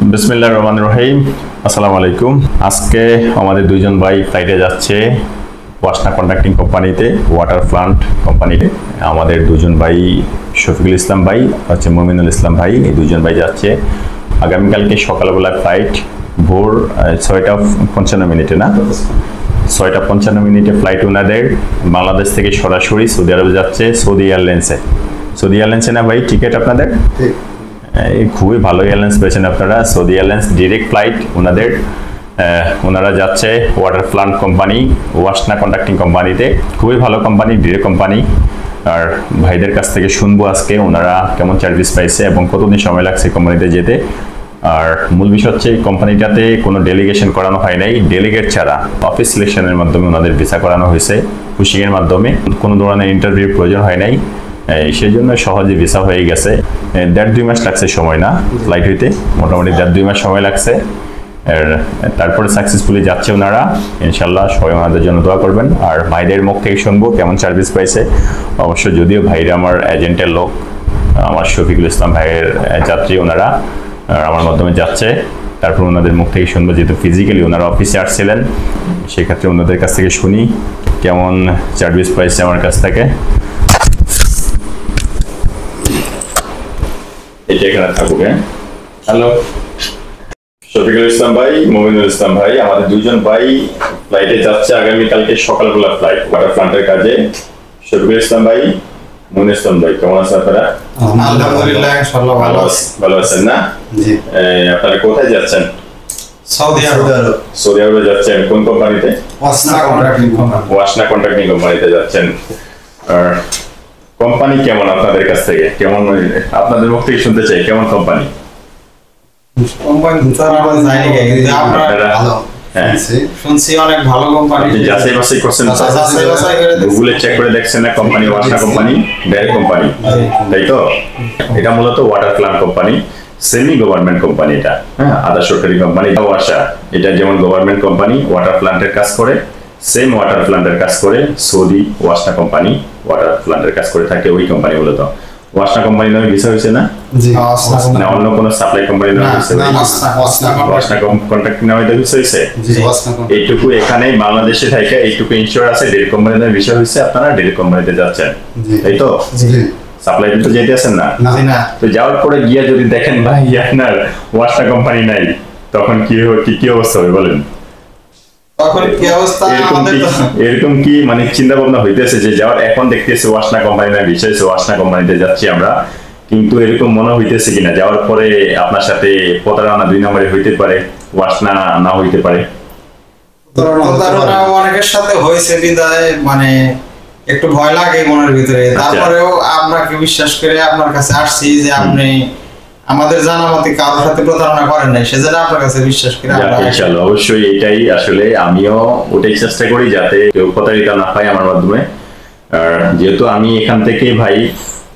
বিসমিল্লাহির রহমানির রহিম। আসসালামু আলাইকুম। আজকে আমাদের দুইজন ভাই ফ্লাইটে যাচ্ছে ওয়াসনা কন্ট্রাক্টিং কোম্পানিতে, ওয়াটার প্লান্ট কোম্পানিতে। আমাদের দুজন ভাই শফিকুল ইসলাম ভাই হচ্ছে মুমিনুল ইসলাম ভাই, এই দুজন ভাই যাচ্ছে আগামীকালকে সকালবেলা ফ্লাইট ভোর 6:55 না 6:55 ফ্লাইট ওনাদের বাংলাদেশ থেকে সরাসরি সৌদি আরবে যাচ্ছে সৌদি এয়ারলাইন্সে না ভাই টিকিট আপনাদের? খুবই ভালো এয়ারলাইন্স পেয়েছেন আপনারা। সৌদি এয়ারলাইন্স ডিরেক্ট ফ্লাইট ওনারা যাচ্ছে water plant company Wasna contracting কোম্পানিতে। খুবই ভালো কোম্পানি, ডিরেক্ট কোম্পানি। আর ভাইদের কাছ থেকে শুনবো আজকে ওনারা কেমন সার্ভিস পাইছে এবং কতদিন সময় লাগছে কোম্পানিতে যেতে। আর মূল বিষয় হচ্ছে কোম্পানিটাতে কোনো ডেলিগেশন করানো হয় নাই, ডেলিগেট ছাড়া অফিস সিলেকশনের মাধ্যমে ওনাদের ভিসা করানো হয়েছে, পুশিংয়ের মাধ্যমে। কোনো ধরনের ইন্টারভিউর প্রয়োজন হয় নাই, সেই জন্য সহজে ভিসা হয়ে গেছে। 1.5-2 মাস লাগছে সময় না ফ্লাইট হইতে, মোটামুটি 1.5-2 মাস সময় লাগছে। তারপরে সাকসেসফুলি যাচ্ছে ওনারা, ইনশাল্লাহ সবাই ওনাদের জন্য দোয়া করবেন। আর ভাইদের মুখ থেকে শুনবো কেমন সার্ভিস পাইছে। অবশ্য যদিও ভাইরা আমার এজেন্টের লোক, আমার শফিকুল ইসলাম ভাইয়ের যাত্রী ওনারা আমার মাধ্যমে যাচ্ছে। তারপর ওনাদের মুখ থেকে শুনবো, যেহেতু ফিজিক্যালি ওনারা অফিসে আসছিলেন, সেক্ষেত্রে ওনাদের কাছ থেকে শুনি কেমন সার্ভিস পাইছে আমার কাছ থেকে। এটা এখানে থাকুক। হ্যালো শফিকুল ইসলাম ভাই, মুমিনুল ইসলাম ভাই, আমাদের দুইজন ভাই ফ্লাইটে যাচ্ছে আগামীকালকে সকালবেলা ফ্লাইট ওয়াটার প্লান্টের কাজে। শফিকুল ইসলাম ভাই, মুমিনুল ইসলাম ভাই, কেমন আছেন আপনারা? আলহামদুলিল্লাহ ইনশাআল্লাহ ভালো আছেন না? জি। আপনারা কোথায় যাচ্ছেন? সৌদি আরবে যাচ্ছেন। কোন কোম্পানিতে? ওয়াসনা কন্ট্রাক্টিং কোম্পানিতে যাচ্ছেন। আর কোম্পানি কেমন আপনাদের কাছ থেকে? কেমন আপনাদের মুখ থেকে শুনতে চাই, কেমন কোম্পানি? শুনছি অনেক ভালো কোম্পানি। যাচাই বাছাই করছেন, গুগলে চেক করে দেখছেন না company Wasna company direct company, তাই তো? এটা মূলত water plant company, semi government company. এটা আধা সরকারি কোম্পানি। ওয়াসা এটা যেমন গভর্নমেন্ট কোম্পানি ওয়াটার প্লান্টের কাজ করে, সেম ওয়াটার প্লান্টের কাজ করে সৌদি ওয়াসনা কোম্পানি ওয়াটার প্লান্টের কাজ করে থাকে। ওই কোম্পানি মূলত ওয়াসনা কোম্পানি নামে ভিসা হয়েছে না? জি। না অন্য কোন সাপ্লাই কোম্পানি নামে ভিসা হয়েছে? ওয়াসনা কন্ট্রাক্ট নামে ভিসা হয়েছে। এইটুকু এখানে বাংলাদেশে থাকে, এইটুকু ইনশিওর আছে ডিরেক্ট কোম্পানি নামে ভিসা হয়েছে, আপনারা ডিরেক্ট কোম্পানিতে যাচ্ছেন, তাই তো? সাপ্লাই তো যেতে আছেন না? তো যাওয়ার পরে গিয়ে যদি দেখেন ভাই আপনার ওয়াসনা কোম্পানি নাই, তখন কি অবস্থা হবে বলেন? এরকম কি মানে চিন্তা ভাবনা হইতেছে যে যাওয়ার এখন দেখতেছে ওয়াসনা কোম্পানি না বিষয় ওয়াসনা কোম্পানিতে যাচ্ছি আমরা, কিন্তু এরকম মনে হইতেছে কিনা যাওয়ার পরে আপনার সাথে প্রতারণা 2 নম্বরে হইতে পারে, ওয়াসনা না হইতে পারে? প্রতারণা অনেকের সাথে হয়েছে বিদায় মানে একটু ভয় লাগে মনের ভিতরে। তারপরেও আপনাকে বিশ্বাস করে আপনার কাছে আসছি যে আপনি আমাদের জানা মতে কারোর সাথে প্রতারণা করেন নাই, সেজন্য আপনার কাছে বিশ্বাস করে আমরা ইনশাআল্লাহ। অবশ্যই এটাই আসলে আমিও ওটাই চেষ্টা করি যাতে কেউ প্রতারিত না হয় আমার মাধ্যমে। আর যেহেতু আমি এখান থেকে ভাই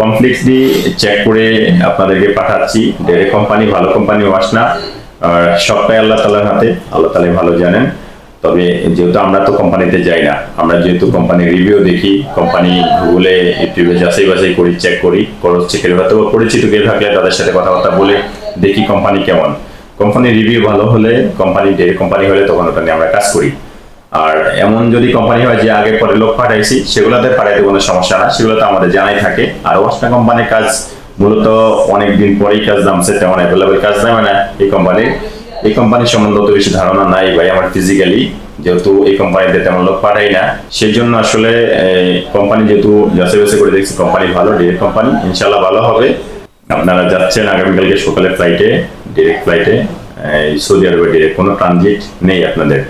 কমপ্লিটলি চেক করে আপনাদেরকে পাঠাচ্ছি, ডাইরেক্ট কোম্পানি ভালো কোম্পানি ওয়াসনা। আর সবটাই আল্লাহ তাআলার হাতে, আল্লাহ তাআলাই ভালো জানেন। তবে যেহেতু আমরা তো কোম্পানিতে যাই না, আমরা যেহেতু কোম্পানির রিভিউ দেখি, কোম্পানি গুগলে ইউটিউবে যাচাই বাছাই করি, চেক করি, খরচ চেকের হয়তো পরিচিত কেউ থাকলে তাদের সাথে কথাবার্তা বলে দেখি কোম্পানি কেমন। কোম্পানির রিভিউ ভালো হলে, কোম্পানি ডাইরেক্ট কোম্পানি হলে তখন ওটা নিয়ে আমরা কাজ করি। আর এমন যদি কোম্পানি হয় যে আগে পরে লোক পাঠাইছি, সেগুলোতে পাঠাইতে কোনো সমস্যা না, সেগুলো তো আমাদের জানাই থাকে। আর ওয়াসনা কোম্পানির কাজ মূলত অনেকদিন পরেই কাজ নামছে, তেমন অ্যাভেলেবেল কাজ নামে না এই কোম্পানির সম্বন্ধে অত বেশি ধারণা নাই ভাই আমার ফিজিক্যালি, যেহেতু এই কোম্পানিতে তেমন লোক পাঠাই না। সেই জন্য আসলে কোম্পানি যেহেতু যাচাই বাছাই করে দেখছি কোম্পানি ভালো, ডিরেক্ট কোম্পানি, ইনশাল্লাহ ভালো হবে। আপনারা যাচ্ছেন আগামীকালকে সকালে ফ্লাইটে, ডিরেক্ট ফ্লাইটে সৌদি আরবে, ডিরেক্ট কোনো ট্রানজিট নেই আপনাদের,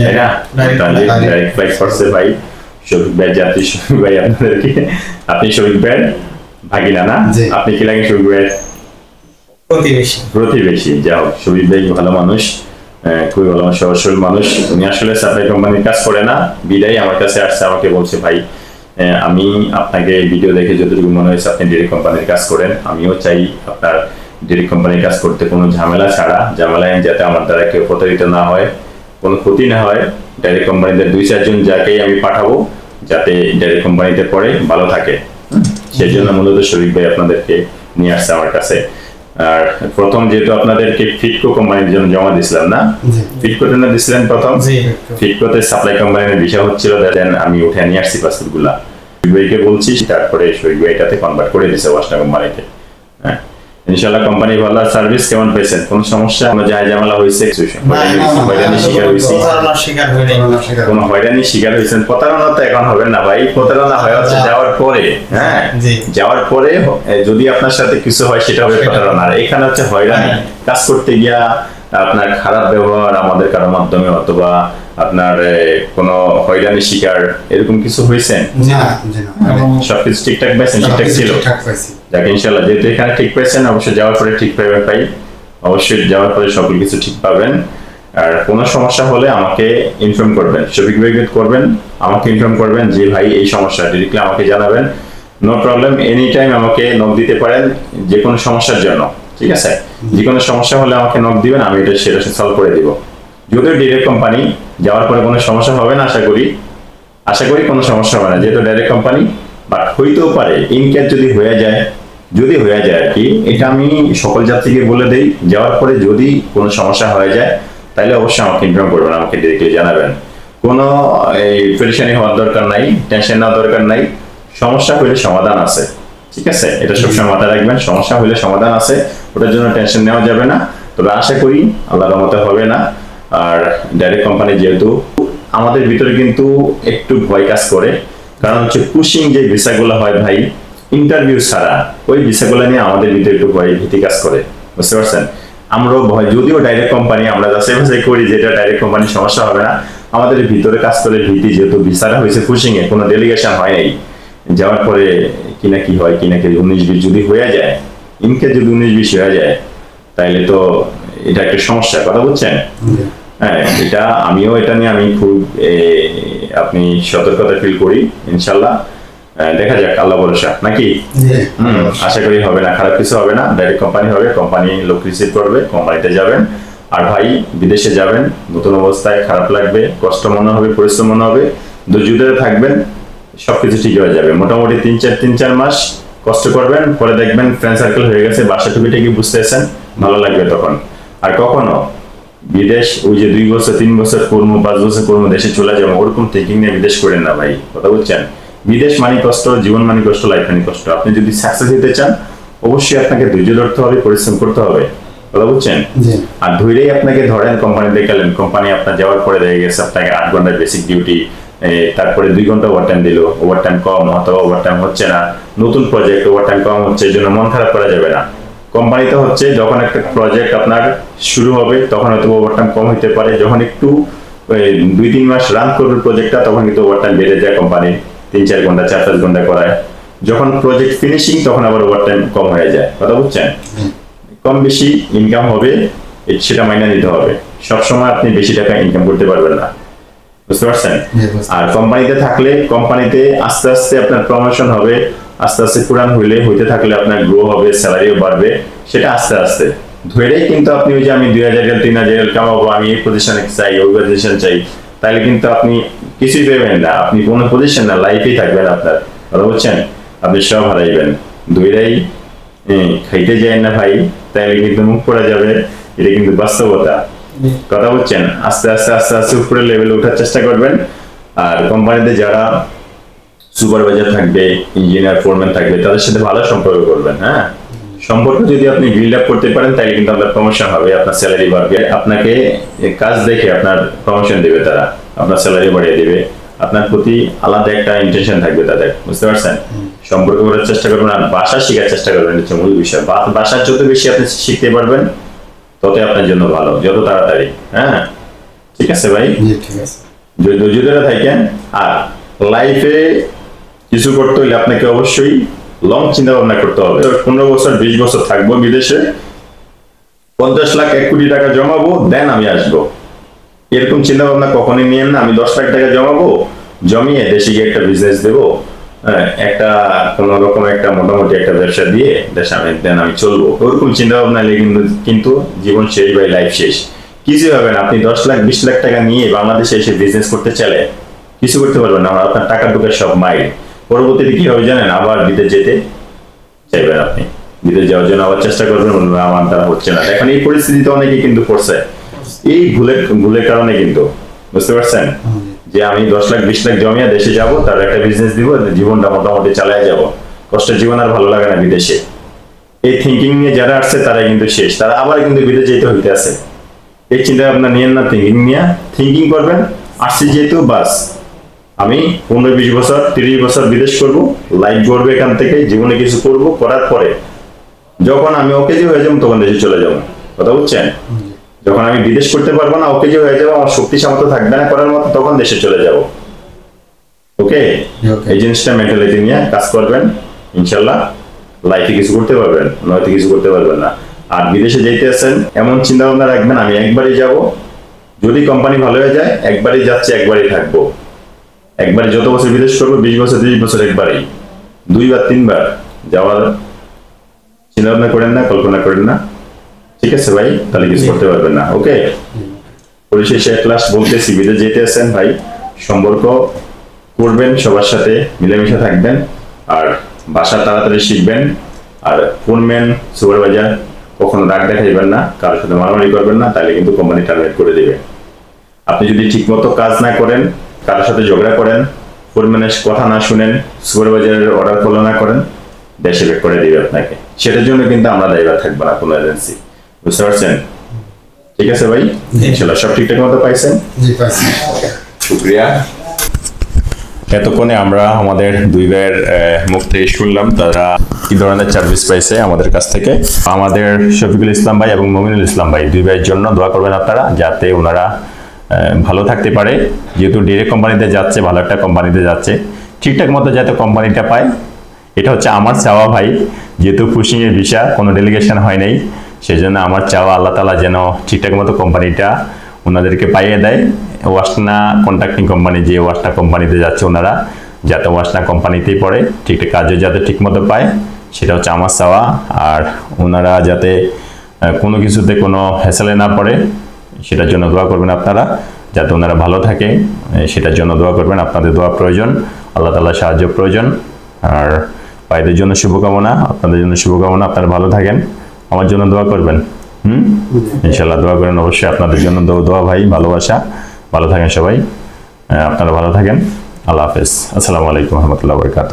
তাই না? ট্রানজিট ডাইরেক্ট ফ্লাইট করছে ভাই শফিক ভাই, যাত্রী শফিক ভাই আপনাদেরকে। আপনি শফিক ভাই ভাগিনা না? আপনি কি লাগে শফিক ভাই? প্রতিবেশী। যাও, শফিক ভাই ভালো মানুষ, খুবই ভালো সহজ মানুষ। উনি আসলে সাপ্লাই কোম্পানির কাজ করে না, বিদায় আমার কাছে আসছে, আমাকে বলছে ভাই আমি আপনাকে ভিডিও দেখে যতটুকু মনে হয়েছে আপনি ডিরেক্ট কোম্পানির কাজ করেন, আমিও চাই আপনার ডিরেক্ট কোম্পানির কাজ করতে, কোনো ঝামেলা ছাড়া, ঝামেলায় যাতে আমার দ্বারা কেউ প্রতারিত না হয়, কোনো ক্ষতি না হয়। ডাইরেক্ট কোম্পানিতে 2-4 জন যাকেই আমি পাঠাবো যাতে ডাইরেক্ট কোম্পানিতে পড়ে ভালো থাকে, সেই জন্য মূলত শফিক ভাই আপনাদেরকে নিয়ে আসছে আমার কাছে। আর প্রথম যেহেতু আপনাদেরকে ফিটকো কোম্পানির জন্য জমা দিছিলাম না, ফিটকোর জন্য দিছিলেন প্রথম। ফিটকোতে সাপ্লাই কোম্পানির বিষয় হচ্ছিল, দেন আমি উঠে নিয়ে আসছি পাসপোর্টগুলা, শৈবাইকে বলছি, তারপরে শৈবাইটাতে কনভার্ট করে দিছে ওয়াসনা কোম্পানিতে। হ্যাঁ, ইনশাআল্লাহ কোম্পানি ভালো। সার্ভিস কেমন পেয়েছেন? কোন সমস্যা, কোনো ঝামেলা হয়েছে? হয়রানি শিকার হয়েছি? কোন হয়রানি শিকার হয়েছেন? প্রতারণা তো এখন হবেন না ভাই, প্রতারণা হয় হচ্ছে যাওয়ার পরে। হ্যাঁ, যাওয়ার পরে যদি আপনার সাথে কিছু হয় সেটা হবে প্রতারণা। এখানে হচ্ছে হয়রানি, কাজ করতে গিয়া আপনার খারাপ ব্যবহার আমাদের কারোর মাধ্যমে অথবা আপনার কোনো হয়রানি শিকার এরকম কিছু হয়েছে? সবকিছু ঠিকঠাক পাইছেন? ঠিকঠাক ছিল? যাক ইনশাআল্লাহ, যেহেতু এখানে ঠিক পাইছেন, অবশ্যই যাওয়ার পরে ঠিক পাবেন ভাই, অবশ্যই যাওয়ার পরে সকল কিছু ঠিক পাবেন। আর কোনো সমস্যা হলে আমাকে ইনফর্ম করবেন, শফিক ভাইকে করবেন, আমাকে ইনফর্ম করবেন যে ভাই এই সমস্যা, ডিরেক্টলি আমাকে জানাবেন। নো প্রবলেম, এনি টাইম আমাকে নক দিতে পারেন যে কোনো সমস্যার জন্য, ঠিক আছে? যে কোনো সমস্যা হলে আমাকে নক দিবেন, আমি সেটা সলভ করে দিব। যদিও ডাইরেক্ট কোম্পানি, যাওয়ার পরে কোনো সমস্যা হবে না আশা করি কোনো সমস্যা হবে না, যেহেতু ডাইরেক্ট কোম্পানি। বাট হইতেও পারে ইন কেস যদি হয়ে যায় আর কি, এটা আমি সকল যাত্রীকে বলে দেই, যাওয়ার পরে যদি কোনো সমস্যা হয়ে যায় তাহলে অবশ্যই আমাকে ইনফর্ম করবেন, আমাকে ডিরেক্টলি জানাবেন। কোনো এই পেরেশানি হওয়ার দরকার নাই, টেনশন নেওয়ার দরকার নাই। সমস্যা হইলে সমাধান আছে, ঠিক আছে? এটা সবসময় মাথায় রাখবেন, সমস্যা হইলে সমাধান আছে, ওটার জন্য টেনশন নেওয়া যাবে না। তবে আশা করি আল্লাহর রহমতে হবে না। আর ডাইরেক্ট কোম্পানি যেহেতু, আমাদের ভিতরে কিন্তু একটু ভয় কাজ করে, কারণ হচ্ছে পুশিং যে ভিসাগুলো হয় ভাই, ইন্টারভিউ ছাড়া ওই ভিসাগুলো নিয়ে আমাদের ভিতরে একটু ভয় ভীতি কাজ করে, বুঝতে পারছেন? আমরাও ভয়, যদিও ডাইরেক্ট কোম্পানি আমরা যাচাই করি যেটা ডাইরেক্ট কোম্পানির সমস্যা হবে না, আমাদের ভিতরে কাজ করে ভীতি, যেহেতু ভিসাটা হয়েছে পুশিং এ, কোনো ডেলিগেশন হয় নাই, যাওয়ার পরে কিনা কি হয়, কিনা কি 19-20 যদি হয়ে যায়, ইনকে যদি 19-20 হয়ে যায় তাইলে তো এটা একটা সমস্যা, কথা বুঝছেন? হ্যাঁ, এটা আমিও এটা নিয়ে আমি খুব আপনি সতর্কতা ফিল করি। ইনশাল্লাহ দেখা যাক, আল্লাহ ভরসা নাকি। আশা করি হবে না, খারাপ কিছু হবে না, ডাইরেক্ট কোম্পানি হবে, কোম্পানি লোক রিসিভ করবে, কোম্পানিতে যাবেন। আর ভাই বিদেশে যাবেন নতুন অবস্থায়, খারাপ লাগবে, কষ্ট মনে হবে, পরিশ্রম মনে হবে, ধৈর্য ধরে থাকবেন, সবকিছু ঠিক হয়ে যাবে। মোটামুটি 3-4 মাস কষ্ট করবেন, পরে দেখবেন ফ্রেন্ড সার্কেল হয়ে গেছে, বাসা টুকিটাকি বুঝতেছেন, ভালো লাগবে তখন। আর কখনো বিদেশ ওই যে 2 বছর 3 বছর করবো, 5 বছর করবো, দেশে চলে যাবো, ওরকম থিঙ্কিং নিয়ে বিদেশ করেন না ভাই, কথা বুঝছেন? বিদেশ মানে কষ্ট, জীবন মানে কষ্ট, লাইফ মানে কষ্ট। আপনি যদি সাকসেস হতে চান অবশ্যই আপনাকে ধৈর্য ধরতে হবে, পরিশ্রম করতে হবে, কথা বুঝছেন? আর ধৈর্যই আপনাকে ধরেন কোম্পানি দেখালেন, কোম্পানি আপনার যাওয়ার পরে দেখে গেছে আপনাকে 8 ঘন্টার বেসিক ডিউটি, তারপরে 2 ঘন্টা ওভারটাইম দিল, ওভারটাইম কম অথবা ওভারটাইম হচ্ছে না, নতুন প্রজেক্ট, ওভারটাইম কম হচ্ছে, এই জন্য মন খারাপ করা যাবে না। কোম্পানিতে হচ্ছে যখন একটা প্রজেক্ট আপনার শুরু হবে তখন হয়তো ওভারটাইম কম হতে পারে, যখন একটু 2-3 মাস রান করবে প্রজেক্টটা তখন কিন্তু ওভারটাইম বেড়ে যায়, কোম্পানি 3-4 ঘন্টা 4-5 ঘন্টা করায়। যখন প্রজেক্ট ফিনিশিং তখন আবার ওভারটাইম কম হয়ে যায়, কথা বুঝছেন? কম বেশি ইনকাম হবে, সেটা মাইনে নিতে হবে। সবসময় আপনি বেশি টাকা ইনকাম করতে পারবেন না, বুঝতে পারছেন? আর কোম্পানিতে থাকলে কোম্পানিতে আস্তে আস্তে আপনার প্রমোশন হবে, আস্তে আস্তে পুরান হইতে থাকলে আপনার গ্রো হবে, স্যালারিও বাড়বে, সেটা আস্তে আস্তে ধরেই। কিন্তু আপনি ওই যে আমি 2000-3000 কামাবো, আমি এই পজিশনে চাই, ওই পজিশন চাই, তাহলে কিন্তু আপনি কিছুই পাবেন না, আপনি কোনো পজিশন না, লাইফেই থাকবেন আপনার, কথা বুঝছেন? আপনি সব হারাইবেন। ধরেই খাইতে যায় না ভাই, তাহলে কিন্তু মুখ পড়া যাবে, এটা কিন্তু বাস্তবতা, কথা বুঝছেন? আস্তে আস্তে আস্তে আস্তে উপরে লেভেলে ওঠার চেষ্টা করবেন। আর কোম্পানিতে যারা সুপারভাইজার থাকবে, ইঞ্জিনিয়ার, ফোরম্যান থাকবে, তাদের সাথে ভালো সম্পর্ক করবেন। হ্যাঁ, সম্পর্ক যদি আপনি বিল্ড আপ করতে পারেন তাহলে কিন্তু আপনার প্রমোশন হবে, আপনার স্যালারি বাড়বে, আপনাকে কাজ দেখে আপনার প্রমোশন দেবে, তারা আপনার স্যালারি বাড়িয়ে দেবে, আপনার প্রতি আলাদা একটা ইন্টেনশন থাকবে তাদের, বুঝতে পারছেন? সম্পর্ক করার চেষ্টা করবেন আর ভাষা শেখার চেষ্টা করবেন, হচ্ছে মূল বিষয়। ভাষা যত বেশি আপনি শিখতে পারবেন ততই আপনার জন্য ভালো, যত তাড়াতাড়ি। হ্যাঁ, ঠিক আছে ভাই, ধৈর্য ধরে থাকেন। আর লাইফে কিছু করতে হলে আপনাকে অবশ্যই লং চিন্তা ভাবনা করতে হবে। 15 বছর 20 বছর থাকবো বিদেশে, 50 লাখ 1 কোটি টাকা জমাবো, দেন আমি আসবো, এরকম চিন্তা ভাবনা কখনোই নিয়েন না। আমি 10 লাখ টাকা জমাবো, জমিয়ে দেশে গিয়ে একটা বিজনেস দেবো, একটা কোন রকম একটা মোটামুটি একটা ব্যবসা দিয়ে দেশে দেন আমি চলবো, ওরকম চিন্তা ভাবনা নিলে কিন্তু জীবন শেষ ভাই, লাইফ শেষ, কিছু হবে না। আপনি 10 লাখ 20 লাখ টাকা নিয়ে বাংলাদেশে এসে বিজনেস করতে চাইলে কিছু করতে পারবেন না, আপনার টাকা ঢুকে সব মাইল। পরবর্তীতে কি হবে জানেন? আবার বিদেশ যেতে চাইবেন আপনি, বিদেশ যাওয়ার জন্য আবার চেষ্টা করবেন, আমার দ্বারা হচ্ছে না। এখন এই পরিস্থিতিতে অনেকেই কিন্তু পড়ছে এই ভুলের কারণে, কিন্তু বুঝতে পারছেন যে আমি 10 লাখ 20 লাখ জমিয়ে দেশে যাব, তার একটা বিজনেস দিব, জীবনটা মোটামুটি চালিয়ে যাব, কষ্টের জীবন আর ভালো লাগে না বিদেশে। এই থিঙ্কিং নিয়ে যারা আসছে তারা কিন্তু শেষ, তারা আবার কিন্তু বিদেশ যেতে হইতে আছে। এই চিন্তা ভাবনা নিয়েন না, থিঙ্কিং করবেন আসছি যেহেতু বাস আমি 15-20 বছর 30 বছর বিদেশ করব, লাইফ গড়বে এখান থেকে, জীবনে কিছু করব, করার পরে যখন আমি ওকে যে হয়ে যাবো তখন দেশে চলে যাবো। কথা বুঝছেন? যখন আমি বিদেশ করতে পারবো না, ওকে যে হয়ে যাবো, আমার শক্তি সামর্থ্য থাকবে না করার মতো, তখন দেশে চলে যাব। ওকে, এই জিনিসটা মেন্টালিটি নিয়ে কাজ করবেন, ইনশাল্লাহ লাইফে কিছু করতে পারবেন, নয়তো কিছু করতে পারবেন না। আর বিদেশে যেতে আছেন এমন চিন্তা ভাবনা রাখবেন আমি একবারই যাব, যদি কোম্পানি ভালো হয়ে যায় একবারই যাচ্ছি, একবারই থাকবো। একবারে যত বছর বিদেশ করবো, 20 বছর 30 বছর একবারই, 2 বার 3 বার যাওয়ার চিন্তা ভাবনা করেন না, কল্পনা করেন না। ঠিক আছে ভাই, তাহলে কিছু করতে পারবেন না। ওকে, পরিশেষে এক লাস্ট বলতেছি, বিদেশ যেতে আছেন ভাই, সম্পর্ক করবেন, সবার সাথে মিলেমিশে থাকবেন, আর ভাষা তাড়াতাড়ি শিখবেন, আর ফোনম্যান সুপারভাইজার কখনো রাগ দেখাইবেন না, কারোর সাথে মারামারি করবেন না, তাহলে কিন্তু কোম্পানি টার্মিনেট করে দেবে। আপনি যদি ঠিক মতো কাজ না করেন, কারোর সাথে ঝগড়া করেন, ফোরম্যানের কথা না শুনেন, সুপারভাইজারের অর্ডার ফলো না করেন, দেশে ব্যাক করে দিবে আপনাকে। সেটার জন্য কিন্তু আমরা দায়ী থাকবো না কোনো এজেন্সি। বুঝতে পারছেন? ঠিক আছে ভাই, ইনশাআল্লাহ সব ঠিকঠাক মতো পাইছেন? জি পাইছি। শুকরিয়া। এতক্ষণে আমরা আমাদের দুই ভাইয়ের মুখ থেকে শুনলাম তারা কি ধরনের সার্ভিস পাইছে আমাদের কাছ থেকে। আমাদের শফিকুল ইসলাম ভাই এবং মমিনুল ইসলাম ভাই দুই ভাইয়ের জন্য দোয়া করবেন আপনারা, যাতে ওনারা ভালো থাকতে পারে। যেহেতু ডিরেক্ট কোম্পানিতে যাচ্ছে, ভালো একটা কোম্পানিতে যাচ্ছে, ঠিকঠাক মতো যাতে কোম্পানিটা পায়, এটা হচ্ছে আমার চাওয়া ভাই। যেহেতু পুশিংয়ের ভিসা, কোনো ডেলিগেশন হয় নাই, সেই জন্য আমার চাওয়া আল্লাহ তাআলা যেন ঠিকঠাক মতো কোম্পানিটা ওনাদেরকে পাইয়ে দেয়। ওয়াসনা কন্ট্রাক্টিং কোম্পানি, যে ওয়াসনা কোম্পানিতে যাচ্ছে ওনারা, যাতে ওয়াসনা কোম্পানিতেই পড়ে, ঠিকঠাক কাজে যাতে ঠিক মতো পায়, সেটা হচ্ছে আমার চাওয়া। আর ওনারা যাতে কোনো কিছুতে কোনো হ্যাসেলে না পড়ে, সেটার জন্য দোয়া করবেন আপনারা, যাতে ওনারা ভালো থাকে, সেটার জন্য দোয়া করবেন। আপনাদের দোয়া প্রয়োজন, আল্লাহ তাআলার সাহায্য প্রয়োজন। আর ভাইদের জন্য শুভকামনা, আপনাদের জন্য শুভকামনা, আপনারা ভালো থাকেন, আমার জন্য দোয়া করবেন। ইনশাআল্লাহ দোয়া করেন অবশ্যই, আপনাদের জন্য দোয়া ভাই, ভালোবাসা। ভালো থাকেন সবাই, আপনারা ভালো থাকেন। আল্লাহ হাফেজ। আসসালামু আলাইকুম ওয়া রাহমাতুল্লাহি ওয়া বারাকাতুহু।